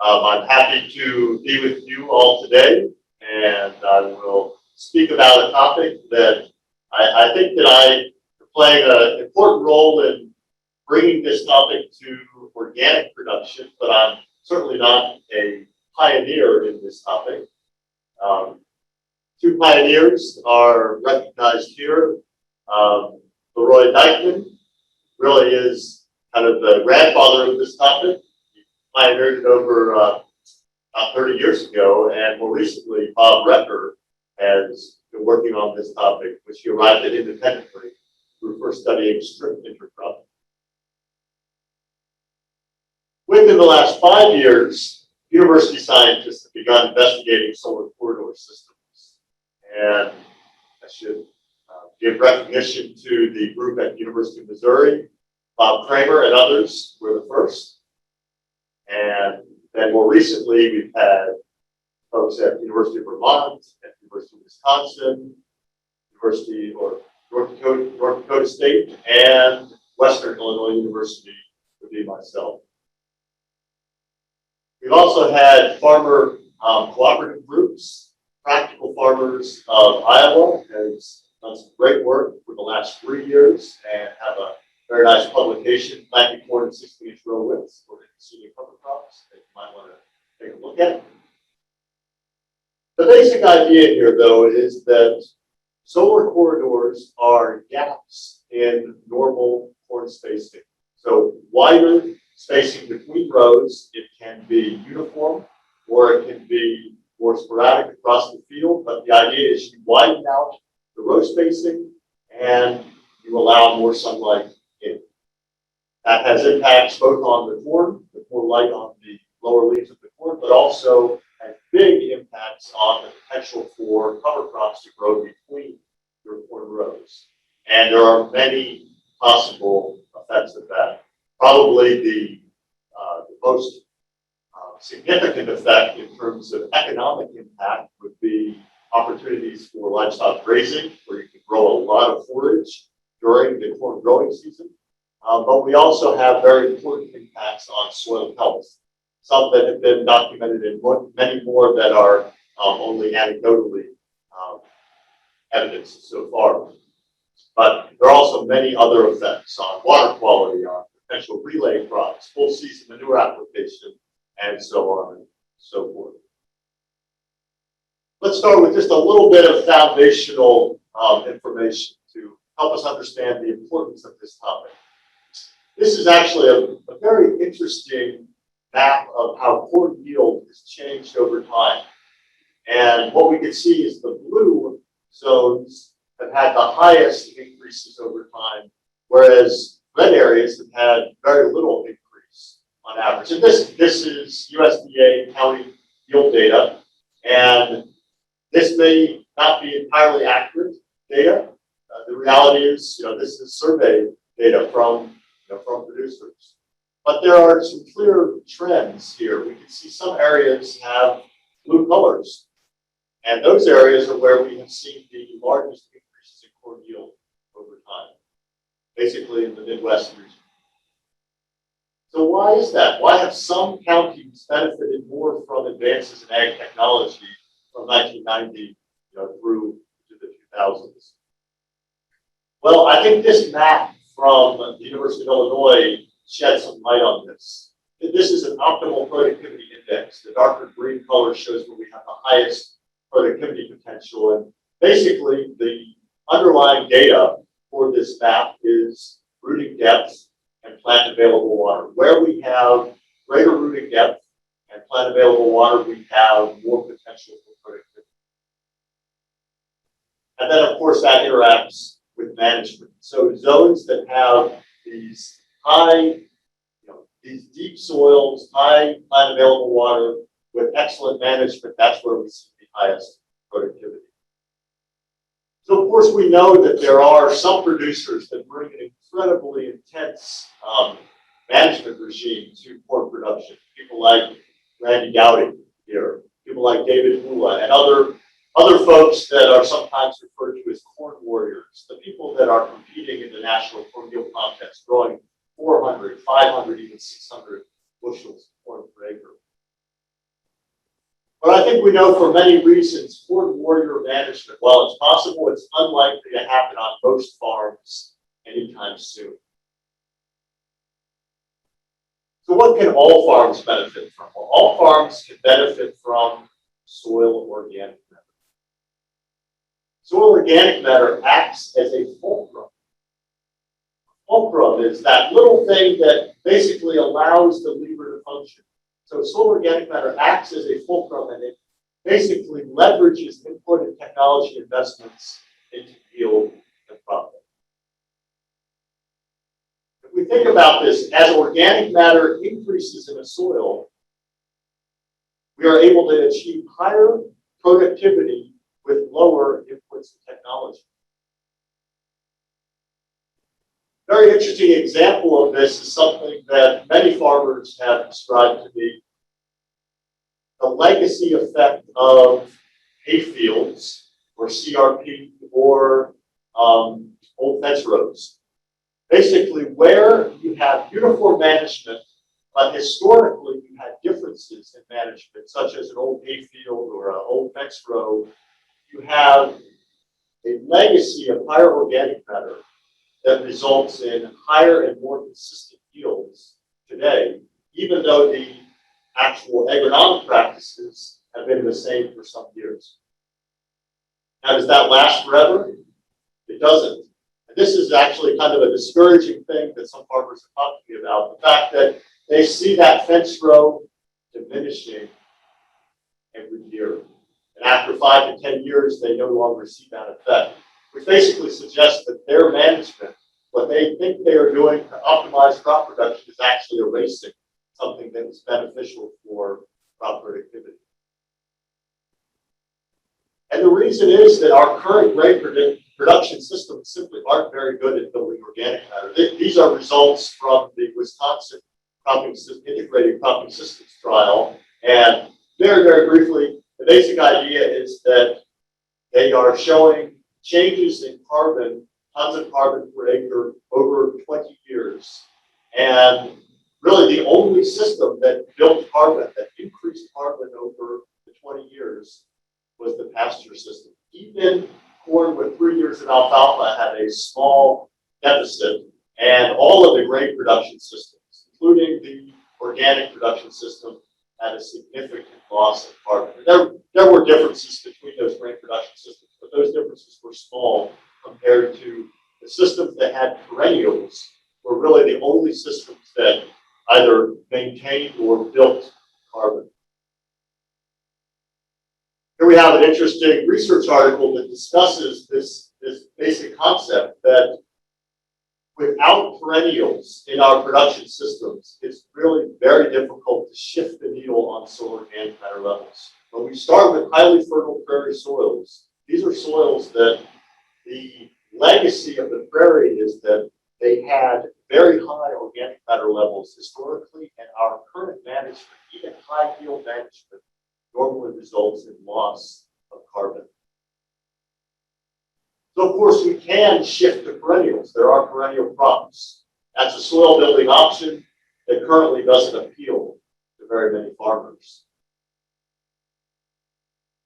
I'm happy to be with you all today, and I will speak about a topic that I think that I am playing an important role in bringing this topic to organic production, but I'm certainly not a pioneer in this topic. Two pioneers are recognized here. Leroy Dyckman really is kind of the grandfather of this topic. He pioneered it over about 30 years ago, and more recently, Bob Recker has been working on this topic, which he arrived at independently through first studying strip intercrop. Within the last 5 years, university scientists have begun investigating solar corridor systems. And I should give recognition to the group at University of Missouri. Bob Kramer and others were the first. And then more recently, we've had folks at University of Vermont, at University of Wisconsin, University or North Dakota State, and Western Illinois University would be myself. We've also had farmer cooperative groups. Practical Farmers of Iowa has done some great work for the last 3 years and have a very nice publication, Planting Corn in 16-inch row widths for seeding cover crops that you might want to take a look at. The basic idea here, though, is that solar corridors are gaps in normal corn spacing. So wider spacing between rows, it can be uniform or it can be more sporadic across the field, but the idea is you widen out the row spacing and you allow more sunlight in. That has impacts both on the corn, with more light on the lower leaves of the corn, but also has big impacts on the potential for cover crops to grow between your corn rows. And there are many possible effects of that. Probably the most significant effect in terms of economic impact would be opportunities for livestock grazing, where you can grow a lot of forage during the corn growing season. But we also have very important impacts on soil health, some that have been documented and many more that are only anecdotally evidenced so far. But there are also many other effects on water quality, on potential relay crops, full season manure application, and so on and so forth. Let's start with just a little bit of foundational information to help us understand the importance of this topic. This is actually a very interesting map of how corn yield has changed over time. And what we can see is the blue zones have had the highest increases over time, whereas red areas have had very little increase on average. And this is USDA county yield data, and this may not be entirely accurate data. The reality is, this is survey data from producers. But there are some clear trends here. We can see some areas have blue colors, and those areas are where we have seen the largest increases in corn yield over time, basically in the Midwest region. So why is that? Why have some counties benefited more from advances in ag technology from 1990 through to the 2000s? Well, I think this map from the University of Illinois sheds some light on this. This is an optimal productivity index. The darker green color shows where we have the highest productivity potential. And basically, the underlying data for this map is rooting depth and plant available water. Where we have greater rooting depth and plant available water, we have more potential for productivity. And then, of course, that interacts with management. So zones that have these high, these deep soils, high plant available water with excellent management, that's where we see the highest productivity. So, of course, we know that there are some producers that bring an incredibly intense management regime to corn production. People like Randy Gowdy here, people like David Hula, and other folks that are sometimes referred to as corn warriors, the people that are competing in the national corn yield contest, growing 400, 500, even 600 bushels of corn per acre. But I think we know for many reasons, horde warrior management, while it's possible, it's unlikely to happen on most farms anytime soon. So what can all farms benefit from? Well, all farms can benefit from soil organic matter. Soil organic matter acts as a fulcrum. Fulcrum is that little thing that basically allows the lever to function. So soil organic matter acts as a fulcrum, and it basically leverages input and technology investments into yield and profit. If we think about this, as organic matter increases in a soil, we are able to achieve higher productivity with lower inputs and technology. Very interesting example of this is something that many farmers have described to me: the legacy effect of hayfields or CRP or old fence rows. Basically, where you have uniform management, but historically you had differences in management, such as an old hayfield or an old fence row, you have a legacy of higher organic matter that results in higher and more consistent yields today, even though the actual agronomic practices have been the same for some years. Now, does that last forever? It doesn't. And this is actually kind of a discouraging thing that some farmers have talked to me about, the fact that they see that fence row diminishing every year. And after 5 to 10 years, they no longer see that effect, which basically suggests that their management, what they think they are doing to optimize crop production, is actually erasing something that is beneficial for crop productivity. And the reason is that our current grain production systems simply aren't very good at building organic matter. These are results from the Wisconsin integrated cropping systems trial. And very, very briefly, the basic idea is that they are showing changes in carbon, tons of carbon per acre over 20 years. And really the only system that built carbon, that increased carbon over the 20 years, was the pasture system. Even corn with 3 years of alfalfa had a small deficit, and all of the grain production systems, including the organic production system, had a significant loss of carbon. There were differences between those grain production systems, but those differences were small compared to the systems that had perennials, were really the only systems that either maintained or built carbon. Here we have an interesting research article that discusses this basic concept that without perennials in our production systems, it's really very difficult to shift the needle on soil organic matter levels. When we start with highly fertile prairie soils, these are soils that the legacy of the prairie is that they had very high organic matter levels historically, and our current management, even high yield management, normally results in loss of carbon. So of course we can shift to perennials. There are perennial crops. That's a soil building option that currently doesn't appeal to very many farmers.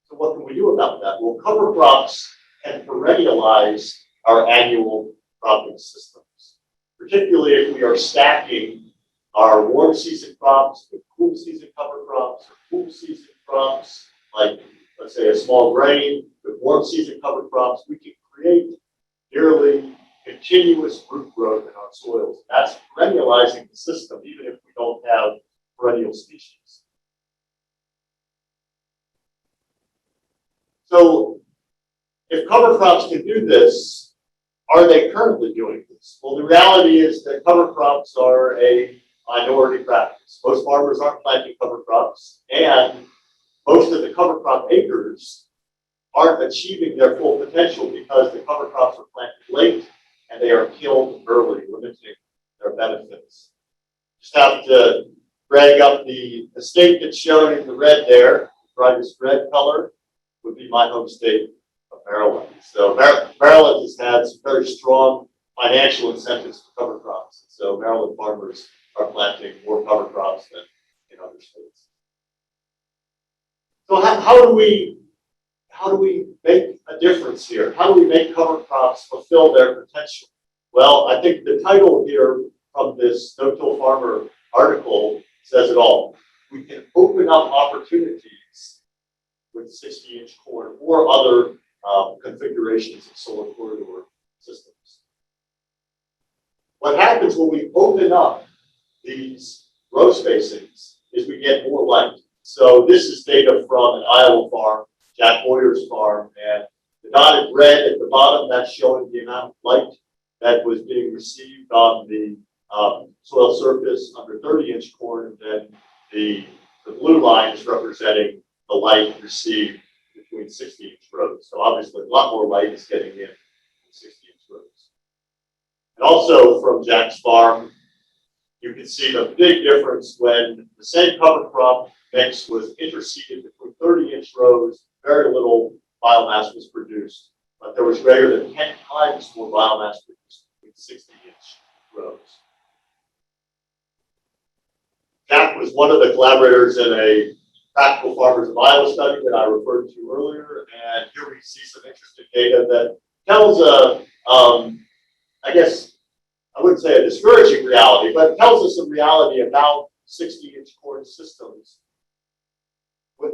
So what can we do about that? Well, cover crops can perennialize our annual cropping systems, particularly if we are stacking our warm season crops with cool season cover crops, or cool season crops, like let's say a small grain with warm season cover crops. We can create nearly continuous root growth in our soils. That's perennializing the system, even if we don't have perennial species. So if cover crops can do this, are they currently doing this? Well, the reality is that cover crops are a minority practice. Most farmers aren't planting cover crops, and most of the cover crop acres aren't achieving their full potential because the cover crops are planted late and they are killed early, limiting their benefits. Just have to drag up the state that's shown in the red there. The brightest red color would be my home state of Maryland. So Maryland has had some very strong financial incentives for cover crops. So Maryland farmers are planting more cover crops than in other states. So how do we make a difference here? How do we make cover crops fulfill their potential? Well, I think the title here from this No-Till Farmer article says it all. We can open up opportunities with 60-inch corn or other configurations of solar corridor systems. What happens when we open up these row spacings is we get more light. So this is data from an Iowa farm, Jack Boyer's farm, and the dotted red at the bottom, that's showing the amount of light that was being received on the soil surface under 30-inch corn, and then the blue line is representing the light received between 60-inch rows. So obviously a lot more light is getting in 60-inch rows. And also from Jack's farm, you can see the big difference when the same cover crop mix was interseeded between 30-inch rows, very little biomass was produced, but there was greater than 10 times more biomass produced between 60-inch rows. Jack was one of the collaborators in a Practical Farmers of Iowa study that I referred to earlier, and here we see some interesting data that tells I guess I wouldn't say a discouraging reality, but it tells us a reality about 60-inch corn systems.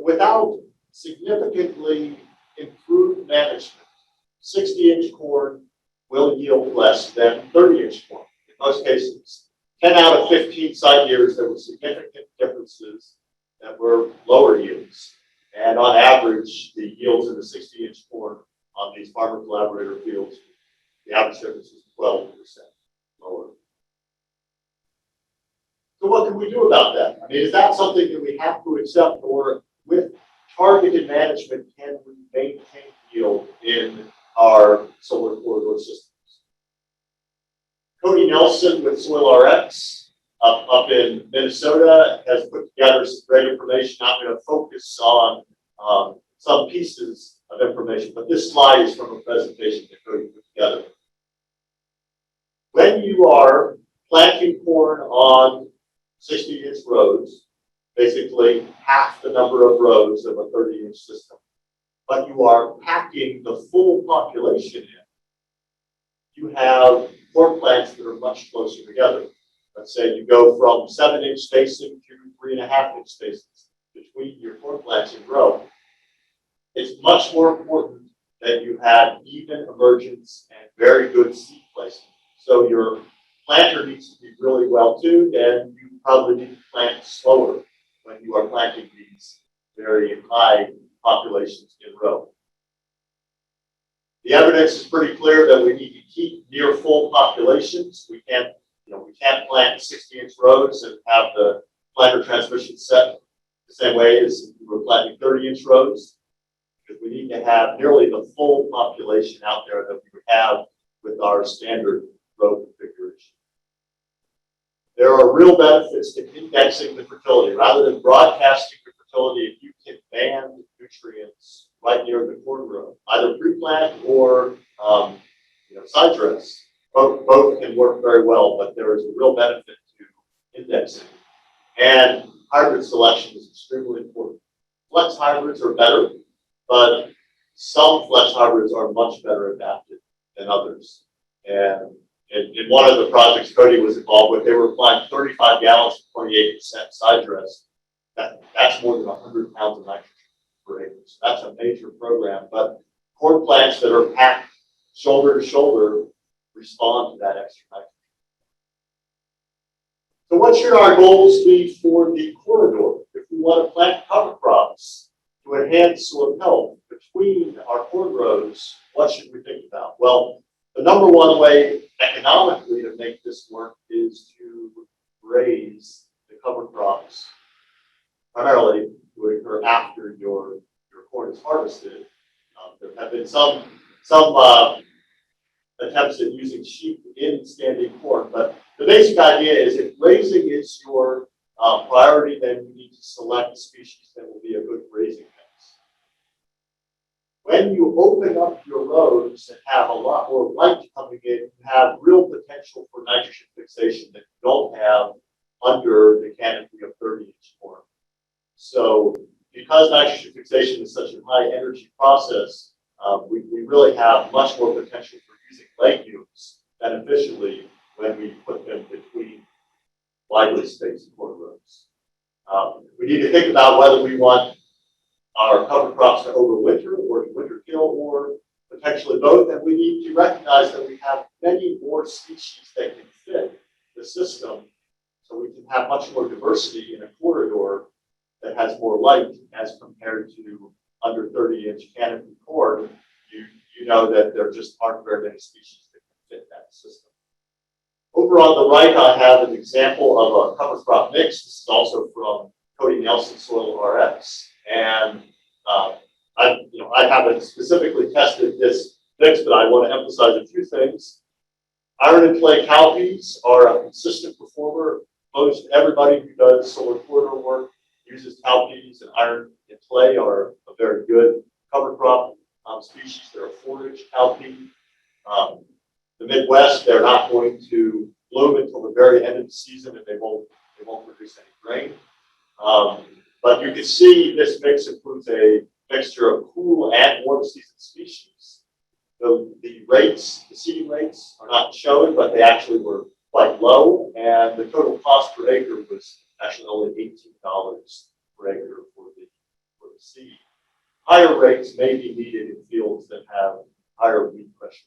Without significantly improved management, 60-inch corn will yield less than 30-inch corn. In most cases, 10 out of 15 side years, there were significant differences that were lower yields. And on average, the yields in the 60-inch corn on these farmer collaborator fields, the average difference is 12% lower. So what can we do about that? I mean, is that something that we have to accept, or with targeted management, can we maintain yield in our solar corridor systems? Cody Nelson with Soil RX up in Minnesota has put together some great information. I'm going to focus on some pieces of information, but this slide is from a presentation that Cody put together. When you are planting corn on 60-inch rows, basically half the number of rows of a 30-inch system, but you are packing the full population in, you have corn plants that are much closer together. Let's say you go from 7-inch spacing to 3.5-inch spacings between your corn plants in row. It's much more important that you have even emergence and very good seed placement. So your planter needs to be really well tuned, and you probably need to plant slower when you are planting these very high populations in row. The evidence is pretty clear that we need to keep near full populations. We can't plant 60-inch rows and have the planter transmission set the same way as if we were planting 30-inch rows, because we need to have nearly the full population out there that we would have with our standard row configuration. There are real benefits to indexing the fertility. Rather than broadcasting the fertility, if you can band nutrients right near the corn row, either pre-plant or side dress, both can work very well, but there is a real benefit to indexing. And hybrid selection is extremely important. Flex hybrids are better, but some flex hybrids are much better adapted than others. And in one of the projects Cody was involved with, they were applying 35 gallons for 28% side dress. That's more than 100 pounds of nitrogen per acre. So that's a major program. But corn plants that are packed shoulder to shoulder respond to that extra nitrogen. So what should our goals be for the corridor? If we want to plant cover crops to enhance soil health between our corn rows, what should we think about? Well, the number one way economically to make this work is to raise the cover crops, primarily would occur after your corn is harvested. There have been some attempts at using sheep in standing corn, but the basic idea is if raising is your priority, then you need to select species that will be a good grazing mix. When you open up your rows and have a lot more light coming in, you have real potential for nitrogen fixation that you don't have under the canopy of 30-inch corn. So because nitrogen fixation is such a high energy process, we really have much more potential for using legumes beneficially when we put them between widely spaced corn rows. We need to think about whether we want our cover crops to overwinter or to winter kill, or potentially both, and we need to recognize that we have many more species that can fit the system, so we can have much more diversity in a corridor that has more light as compared to under 30-inch canopy corn. You know that there just aren't very many species that can fit that system. Over on the right, I have an example of a cover crop mix. This is also from Cody Nelson Soil RX, and I haven't specifically tested this mix, but I want to emphasize a few things. Iron and clay cowpeas are a consistent performer. Most everybody who does solar corridor work uses cowpeas, and iron and clay are a very good cover crop species. They're a forage cowpea. The Midwest, they're not going to bloom until the very end of the season, and they won't produce any grain. But you can see this mix includes a mixture of cool and warm season species. The rates, the seeding rates, are not shown, but they actually were quite low, and the total cost per acre was actually only $18 per acre for the seed. Higher rates may be needed in fields that have higher weed pressure.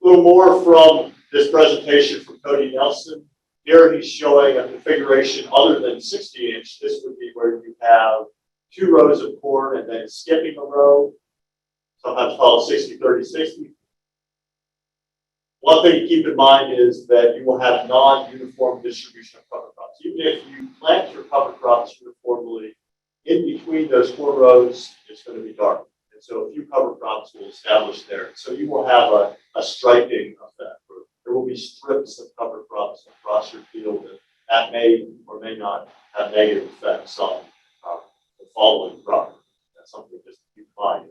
A little more from this presentation from Cody Nelson. Here he's showing a configuration other than 60-inch. This would be where you have 2 rows of corn and then skipping a row, sometimes called 60-30-60. One thing to keep in mind is that you will have non-uniform distribution of cover crops. Even if you plant your cover crops uniformly, in between those corn rows, it's going to be dark. And so a few cover crops will establish there. So you will have a striping effect. There will be strips of cover crops across your field, and that may or may not have negative effects on the following crop. That's something just to keep in mind.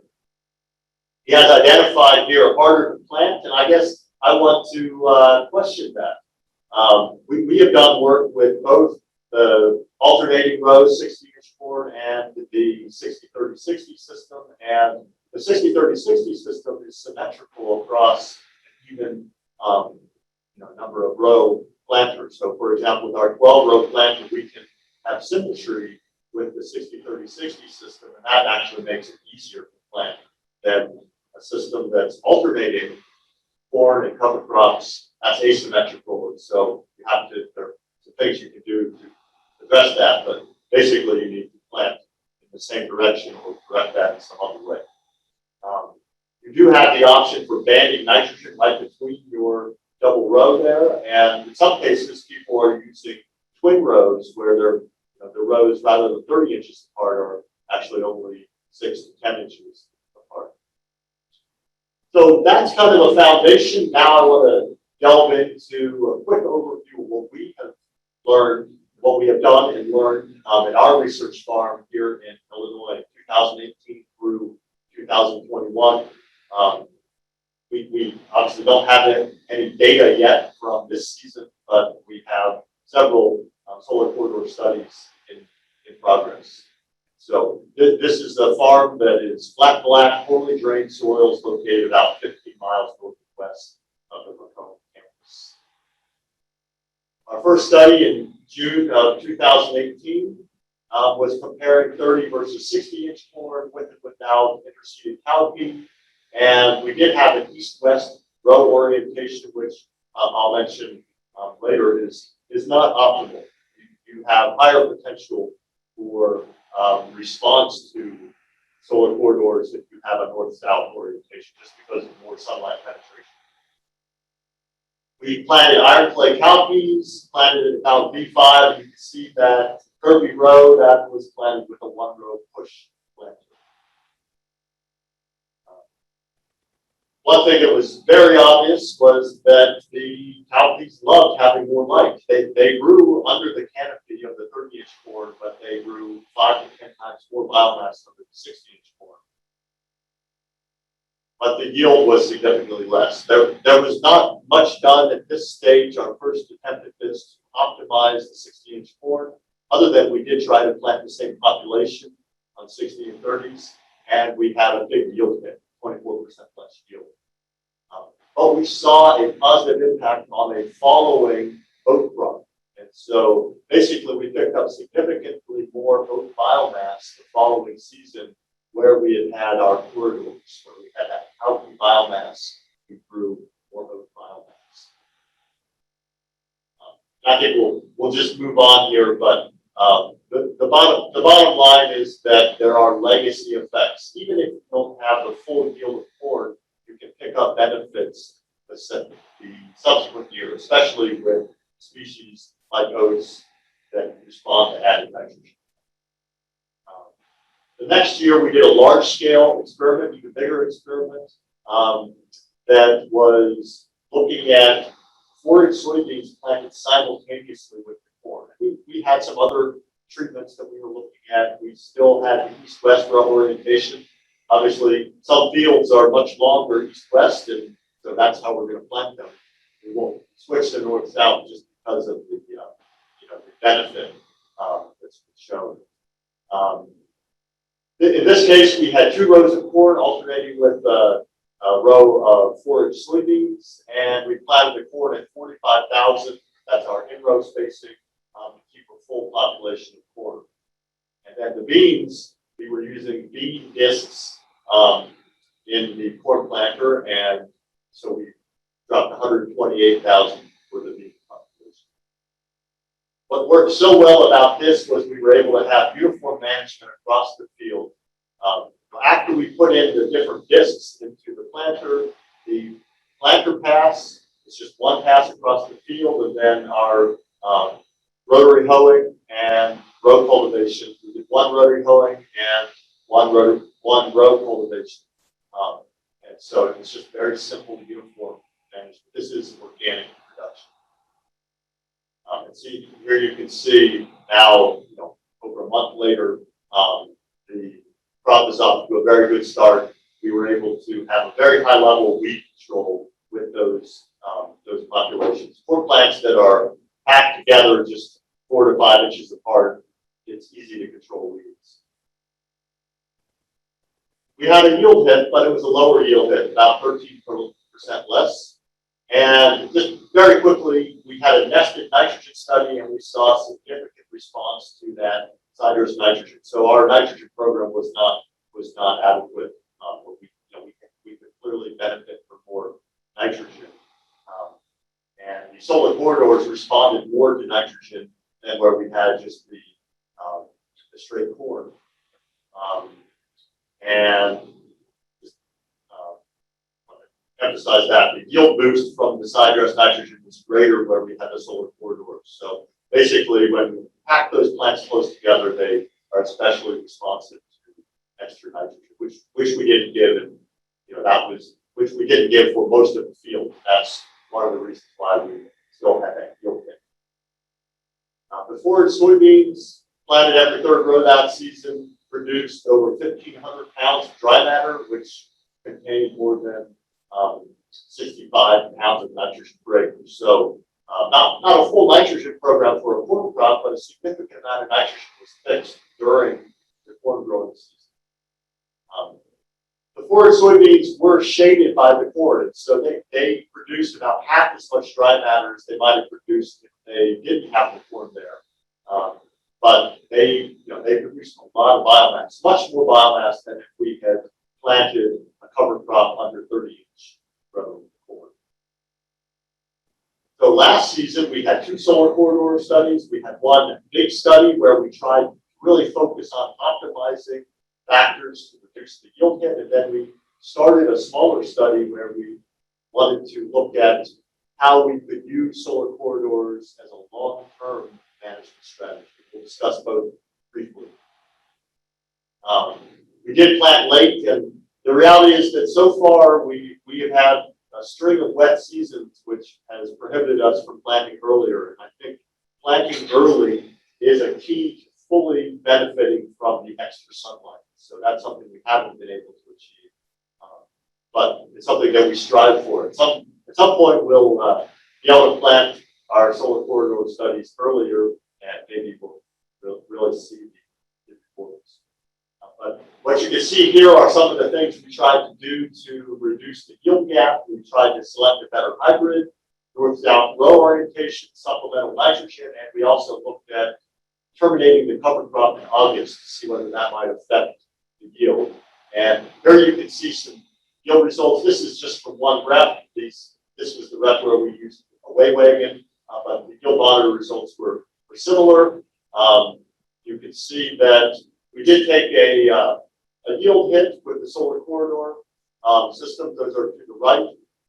He has identified here harder to plant, and I guess I want to question that. We have done work with both the alternating rows, 60-inch corn, and the 60-30-60 system, and the 60-30-60 system is symmetrical across even number of row planters. So, for example, with our 12-row planter, we can have symmetry with the 60-30-60 system, and that actually makes it easier to plant than a system that's alternating corn and cover crops. That's asymmetrical, and so you have to. There are some things you can do to address that, but basically you need to plant in the same direction or correct that in some other way. You do have the option for banding nitrogen right between your double row there, and in some cases people are using twin rows where they're the rows rather than 30 inches apart are actually only 6 to 10 inches apart. So that's kind of a foundation. Now I want to delve into a quick overview of what we have learned, what we have done and learned in our research farm here in Illinois, 2018 through 2021. We obviously don't have any data yet from this season, but we have several solar corridor studies in progress. So this is a farm that is flat, black, poorly drained soils located about 15 miles northwest of the Macomb campus. Our first study in June of 2018 was comparing 30 versus 60-inch corn with and without interseeded cowpea. And we did have an east-west row orientation, which I'll mention later is not optimal. You have higher potential for response to solar corridors if you have a north-south orientation, just because of more sunlight penetration. We planted iron clay cowpeas, planted at about B5. You can see that curvy row that was planted with a 1-row push planter. One thing that was very obvious was that the cowpeas loved having more light. They grew under the canopy of the 30-inch corn, but they grew 5 to 10 times more biomass under the 60-inch corn. But the yield was significantly less. There was not much done at this stage. Our first attempt at this to optimize the 60-inch corn. other than we did try to plant the same population on 60 and 30s, and we had a big yield hit, 24% less yield. But we saw a positive impact on a following oat crop. And so basically we picked up significantly more oat biomass the following season where we had had our corridors, where we had that healthy biomass, we grew more oat biomass. I think we'll just move on here, but the bottom line is that there are legacy effects. Even if you don't have the full yield of corn, you can pick up benefits the subsequent year, especially with species like oats that respond to added nitrogen. The next year, we did a large-scale experiment, even bigger experiment, that was looking at forage soybeans planted simultaneously with the corn. We had some other treatments that we were looking at. We still had the east-west row orientation. Obviously, some fields are much longer east-west, and so that's how we're going to plant them. We won't switch to north-south just because of the the benefit that's shown. In this case, we had 2 rows of corn alternating with a row of forage soybeans, and we planted the corn at 45,000. That's our in-row spacing to keep a full population of corn. And then the beans, we were using bean discs in the corn planter, and so we dropped 128,000 for the bean population. What worked so well about this was we were able to have uniform management across the field. After we put in the different discs into the planter pass, it's just one pass across the field, and then our rotary hoeing and row cultivation. We did 1 rotary hoeing and one row cultivation. And so it's just very simple, uniform management. This is organic production. And see, here you can see now, over a month later, the crop is off to a very good start. We were able to have a very high level of weed control with those populations. Corn plants that are packed together just 4 to 5 inches apart, it's easy to control weeds. We had a yield hit, but it was a lower yield hit, about 13% less. And just very quickly, we had a nested nitrogen study, and we saw a significant response to that sidedress nitrogen. So our nitrogen program was not adequate. We could clearly benefit from more nitrogen. And the solar corridors responded more to nitrogen than where we had just the straight corn. And just emphasize that the yield boost from the sidedress nitrogen was greater where we had the solar corridors. So basically, when we pack those plants close together, they are especially responsive to extra nitrogen, which we didn't give, and which we didn't give for most of the field. That's one of the reasons why we still had that yield hit. The forage soybeans planted every 3rd row that season produced over 1,500 pounds of dry matter, which contained more than 65 pounds of nitrogen per acre. So not a full nitrogen program for a corn crop, but a significant amount of nitrogen was fixed during the corn growing season. The forage soybeans were shaded by the corn, so they produced about half as much dry matter as they might have produced if they didn't have the corn there. But they produced a lot of biomass, much more biomass than if we had planted a cover crop under 30-inch row corn. So last season, we had 2 solar corridor studies. We had one big study where we tried to really focus on optimizing factors to reduce the yield hit, and then we started a smaller study where we wanted to look at how we could use solar corridors as a long-term management strategy. We'll discuss both briefly. We did plant late, and the reality is that so far we have had a string of wet seasons which has prohibited us from planting earlier. And I think planting early is a key to fully benefiting from the extra sunlight. So that's something we haven't been able to achieve, but it's something that we strive for. At some point, we'll be able to plant our solar corridor studies earlier, and maybe we'll really see the importance. But what you can see here are some of the things we tried to do to reduce the yield gap. We tried to select a better hybrid, north-south row orientation, supplemental nitrogen, and we also looked at terminating the cover crop in August to see whether that might affect the yield. And here you can see some yield results. This is just from one rep. This was the rep where we used a way wagon, but the yield monitor results were similar. You can see that we did take a yield hit with the solar corridor system. Those are to the right,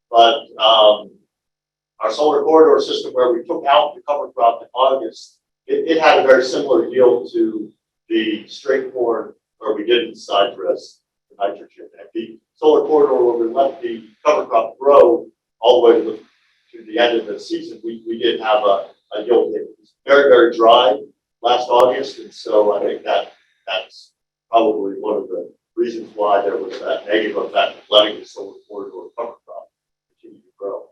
but our solar corridor system, where we took out the cover crop in August, it had a very similar yield to the straight corn where we didn't side dress the nitrogen. And the solar corridor where we let the cover crop grow all the way to the end of the season, we did have a yield hit. It was very, very dry last August, and so I think that's probably one of the reasons why there was that negative effect of letting the solar corridor cover crop continue to grow.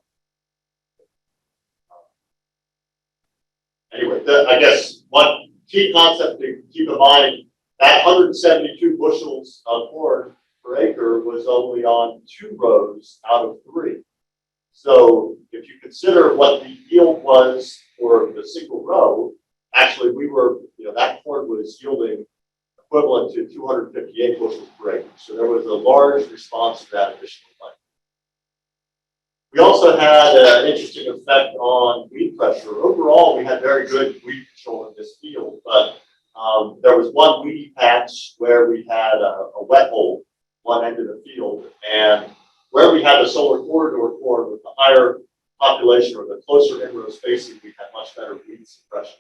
Anyway, I guess one key concept to keep in mind, that 172 bushels of corn per acre was only on 2 rows out of 3. So if you consider what the yield was for the single row, actually we were, that corn was yielding equivalent to 258 bushels per acre. So there was a large response to that additional light. We also had an interesting effect on weed pressure. Overall, we had very good weed control in this field, but there was one weedy patch where we had a wet hole, one end of the field, and where we had the solar corridor corn with the higher population or the closer in-row spacing, we had much better weed suppression.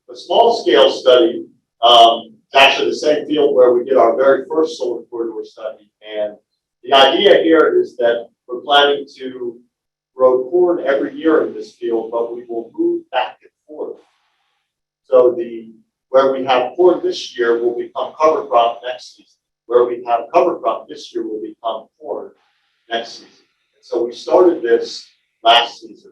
The small-scale study is actually the same field where we did our very first solar corridor study, and the idea here is that we're planning to grow corn every year in this field, but we will move back and forth. So where we have corn this year will become cover crop next season. Where we have cover crop this year will become corn next season. And so we started this last season,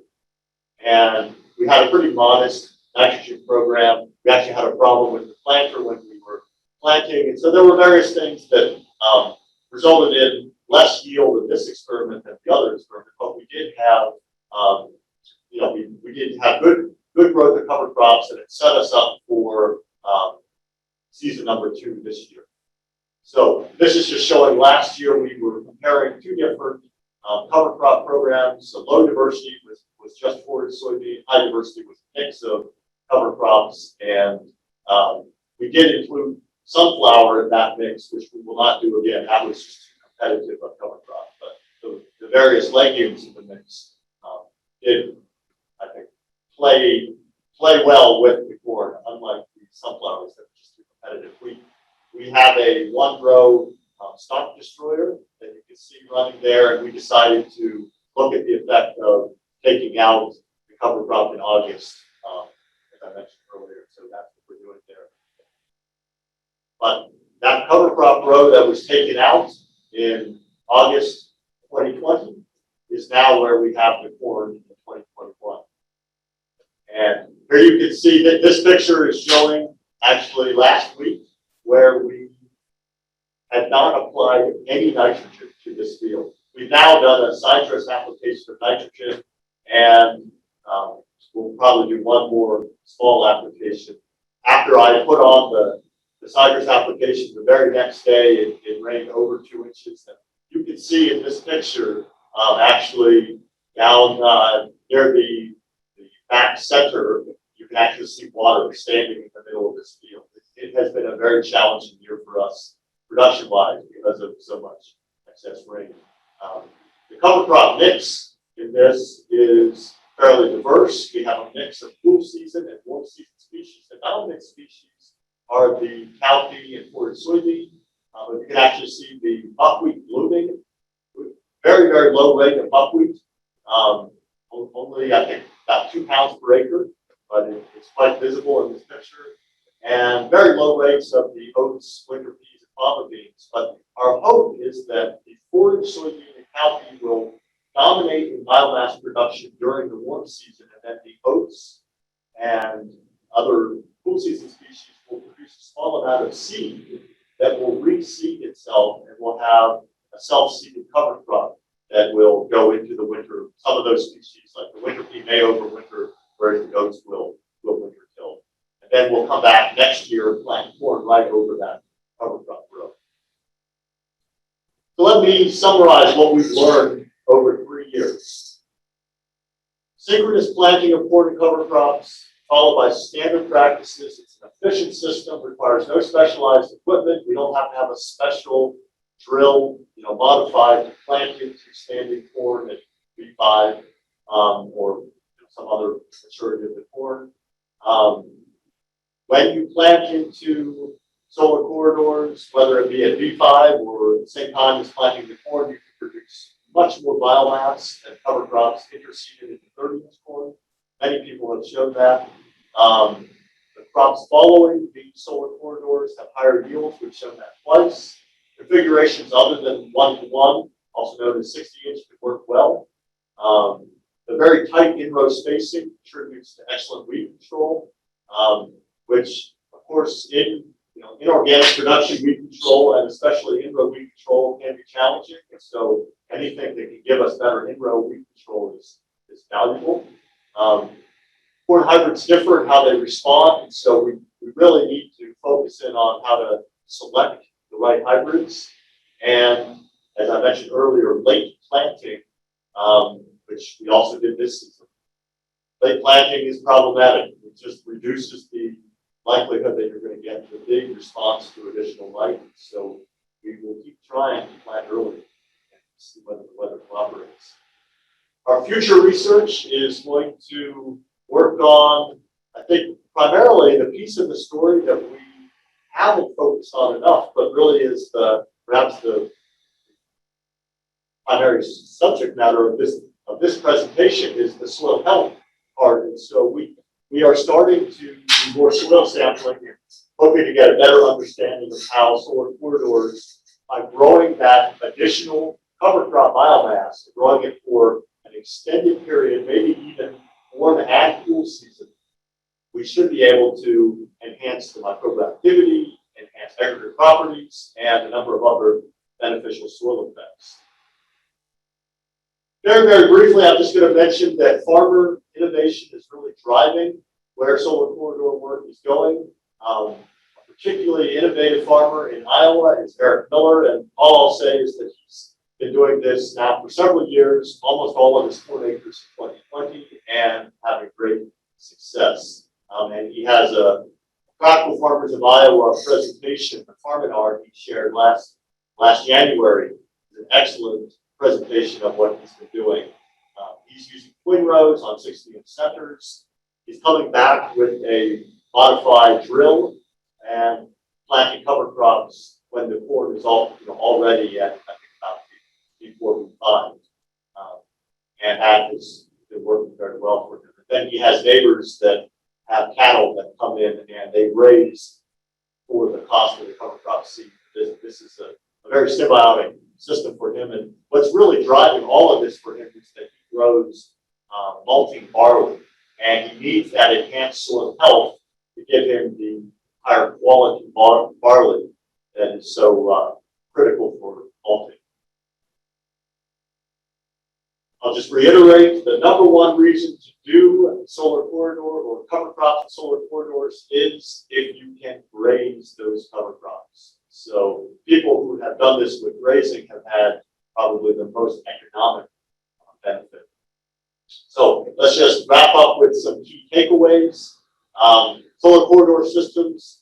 and we had a pretty modest nitrogen program. We actually had a problem with the planter when we were planting, and so there were various things that resulted in less yield in this experiment than the other experiment, but we did have, we did have good growth of cover crops, and it set us up for season number 2 this year. So this is just showing last year we were comparing 2 different cover crop programs. So low diversity was just forage soybean, high diversity was a mix of cover crops, and we did include sunflower in that mix, which we will not do again. That was just too competitive a cover crop, but the various legumes in the mix did, I think, play well with the corn, unlike the sunflowers that were just too competitive. We have a 1-row stalk destroyer that you can see running there, and we decided to look at the effect of taking out the cover crop in August, as I mentioned earlier. So that's what we're doing there. But that cover crop row that was taken out in August 2020 is now where we have the corn in 2021. And here you can see that this picture is showing actually last week where we had not applied any nitrogen to this field. We've now done a side dress application of nitrogen, and we'll probably do one more small application. After I put on the side dress application, the very next day it rained over 2 inches. And you can see in this picture, actually down near the back center, you can actually see water standing in the middle of this field. It has been a very challenging year for us production-wise because of so much excess rain. The cover crop mix in this is fairly diverse. We have a mix of cool season and warm season species. The dominant species are the cowpea and forage soybean. But you can actually see the buckwheat blooming. Very, very low rate of buckwheat. Only, I think, about 2 pounds per acre, but it's quite visible in this picture. And very low rates of the oats, winter peas, and fava beans. But our hope is that the forage soybean and cowpea will dominate in biomass production during the warm season, and then the oats and other cool season species will produce a small amount of seed that will reseed itself and will have a self-seeded cover crop that will go into the winter. Some of those species, like the winter pea, may overwinter, whereas the goats will winter kill. And then we'll come back next year and plant corn right over that cover crop row. So let me summarize what we've learned over 3 years. Synchronous planting of corn and cover crops, followed by standard practices. It's an efficient system, requires no specialized equipment. We don't have to have a special drill, modified to plant into standing corn at B5 or some other maturity of the corn. When you plant into solar corridors, whether it be at B5 or at the same time as planting the corn, you can produce much more biomass than cover crops interseeded into 30-inch corn. Many people have shown that. The crops following the solar corridors have higher yields. We've shown that twice. Configurations other than 1-to-1, also known as 60-inch, can work well. The very tight in-row spacing contributes to excellent weed control, which, of course, in organic production, weed control and especially in-row weed control can be challenging. And so anything that can give us better in-row weed control is valuable. Corn hybrids differ in how they respond, and so we really need to focus in on how to select the right hybrids. And as I mentioned earlier, late planting, which we also did this season. Late planting is problematic. It just reduces the likelihood that you're going to get a big response to additional light. So we will keep trying to plant early and see whether the weather cooperates. Our future research is going to work on, I think, primarily the piece of the story that we haven't focused on enough, but really is perhaps the primary subject matter of this presentation is the soil health part. And so we are starting to do more soil sampling and hoping to get a better understanding of how solar corridors, by growing that additional cover crop biomass, growing it for an extended period, maybe even warm and cool season, we should be able to enhance the microbial activity, enhance aggregate properties, and a number of other beneficial soil effects. Very, very briefly, I'm just going to mention that farmer innovation is really driving where solar corridor work is going. A particularly innovative farmer in Iowa is Eric Miller, and all I'll say is that he's been doing this now for several years, almost all of his corn acres in 2020, and having great success. And he has a Practical Farmers of Iowa presentation, the Farminar, he shared last January. It's an excellent presentation of what he's been doing. He's using twin rows on 60-inch centers. He's coming back with a modified drill and planting cover crops when the corn is already at, I think, about B4, B5. And that has been working very well for him. And then he has neighbors that have cattle that come in and they raise for the cost of the cover crop seed. This is a very symbiotic system for him. And what's really driving all of this for him is that he grows malting barley. And he needs that enhanced soil health to give him the higher quality barley that is so critical for malting. I'll just reiterate, the number one reason to do a solar corridor or cover crops in solar corridors is if you can graze those cover crops. So people who have done this with grazing have had probably the most economic benefit. So let's just wrap up with some key takeaways. Solar corridor systems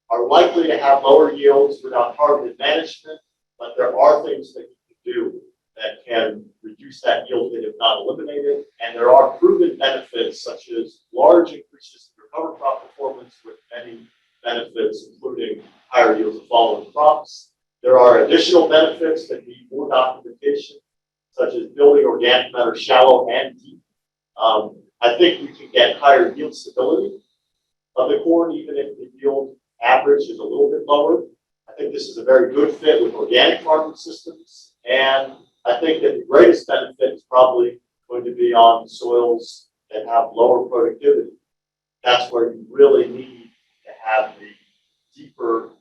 are likely to have lower yields without targeted management, but there are things that you can do that can reduce that yield if not eliminated. And there are proven benefits such as large increases in your cover crop performance with many benefits, including higher yields of following crops. There are additional benefits that need more documentation, such as building organic matter shallow and deep. I think we can get higher yield stability of the corn, even if the yield average is a little bit lower. I think this is a very good fit with organic farming systems. And I think that the greatest benefit is probably going to be on soils that have lower productivity. that's where you really need to have the deeper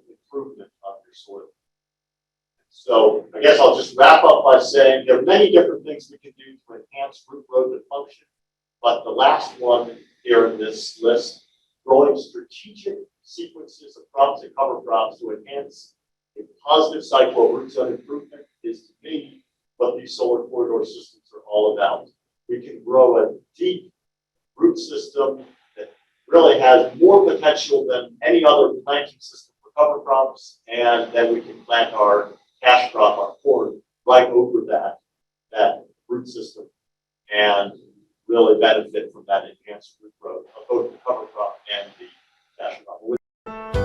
improvement of your soil. So I guess I'll just wrap up by saying there are many different things we can do to enhance root growth and function, but the last one here in this list, growing strategic sequences of crops and cover crops to enhance a positive cycle of root zone improvement, is to me what these solar corridor systems are all about. We can grow a deep root system that really has more potential than any other planting system for cover crops, and then we can plant our cash crop, our corn, right over that root system and really benefit from that enhanced root growth of both the cover crop and the cash crop.